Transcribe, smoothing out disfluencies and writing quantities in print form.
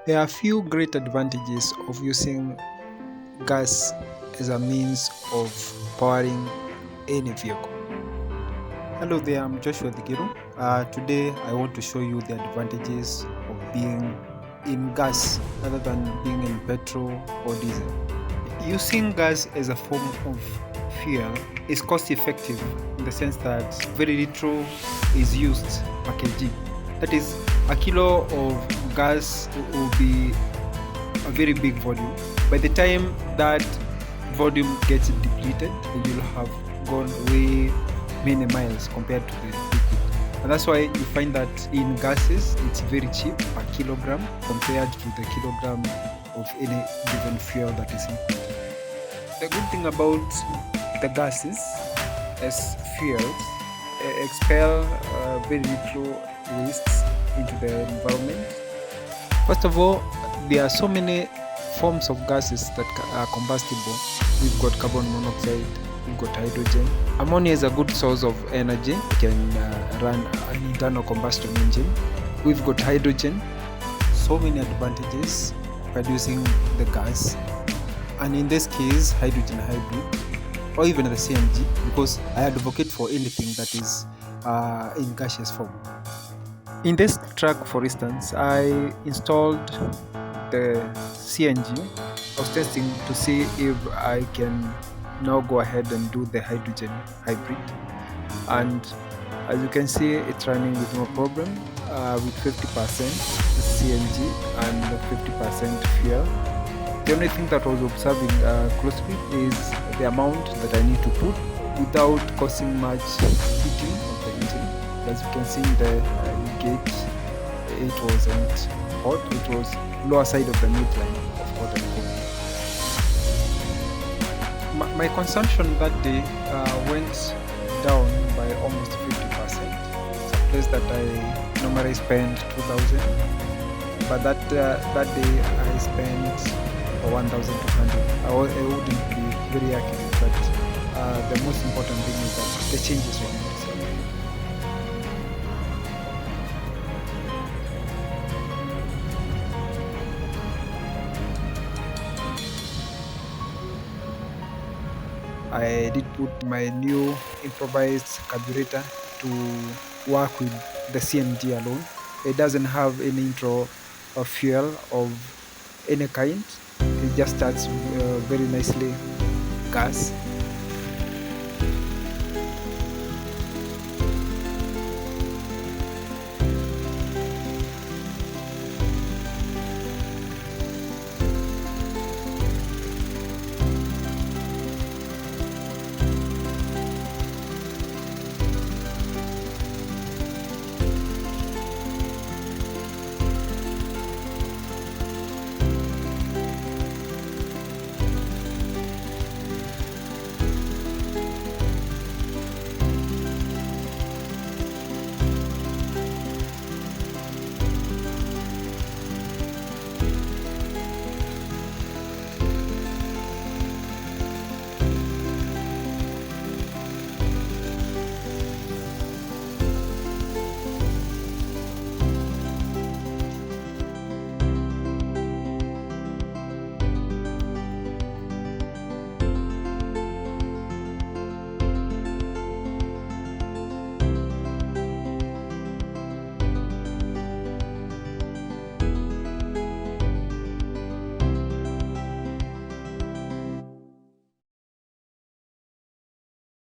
There are few great advantages of using gas as a means of powering any vehicle. Hello there, I'm Joshua Digiru. Today I want to show you the advantages of being in gas rather than being in petrol or diesel. Using gas as a form of fuel is cost effective in the sense that very little is used per kg. That is, a kilo of gas will be a very big volume. By the time that volume gets depleted, you'll have gone way many miles compared to the liquid. And that's why you find that in gases, it's very cheap per kilogram compared to the kilogram of any given fuel that is included. The good thing about the gases as fuels expel very little wastes into the environment. First of all, there are so many forms of gases that are combustible. We've got carbon monoxide, we've got hydrogen. Ammonia is a good source of energy. You can run an internal combustion engine. We've got hydrogen. So many advantages by using the gas. And in this case, hydrogen hybrid, or even the CNG, because I advocate for anything that is in gaseous form. In this truck, for instance, I installed the CNG. I was testing to see if I can now go ahead and do the hydrogen hybrid. And as you can see, it's running with no problem with 50% CNG and 50% fuel. The only thing that I was observing closely is the amount that I need to put without causing much heating of the engine. As you can see in the gauge, it wasn't hot, it was lower side of the midline of hot and cold. My consumption that day went down by almost 50%. It's a place that I normally spend 2,000, but that day I spent 1,200. I wouldn't be very accurate, but the most important thing is that the changes were noticeable. I did put my new improvised carburetor to work with the CNG alone. It doesn't have any intro or fuel of any kind. It just starts very nicely gas.